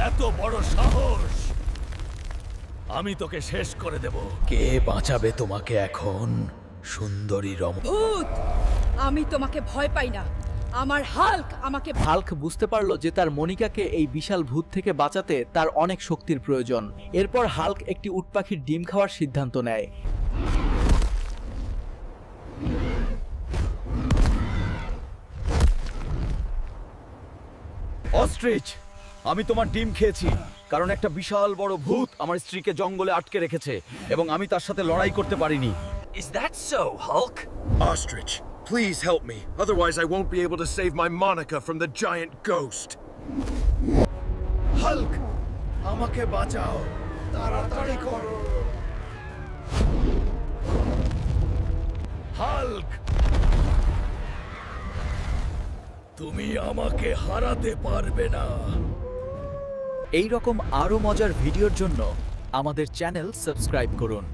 এত বড় সাহস! আমি তোকে শেষ করে দেব। কে বাঁচাবে তোমাকে এখন, সুন্দরী ভূত! আমি তোমাকে ভয় পাই না। আমার হাল্ক আমাকে হাল্ক বুঝতে পারল যে তার মনিকাকে এই বিশাল ভূত থেকে বাঁচাতে তার অনেক শক্তির প্রয়োজন। এরপর হাল্ক একটি উটপাখির ডিম খাওয়ার সিদ্ধান্ত নেয়। অস্ট্রিচ, আমি তোমার ডিম খেয়েছি কারণ একটা বিশাল বড় ভূত আমার স্ত্রীকে জঙ্গলে আটকে রেখেছে এবং আমি তার সাথে লড়াই করতে পারিনি। Is that so, Hulk? Ostrich, please help me. Otherwise, I won't be able to save my Monica from the giant ghost. Hulk, আমাকে বাঁচাও, তাড়াতাড়ি করো। হাল্ক, তুমি আমাকে হারাতে পারবে না। এই রকম আরো মজার ভিডিওর জন্য আমাদের চ্যানেল সাবস্ক্রাইব করুন।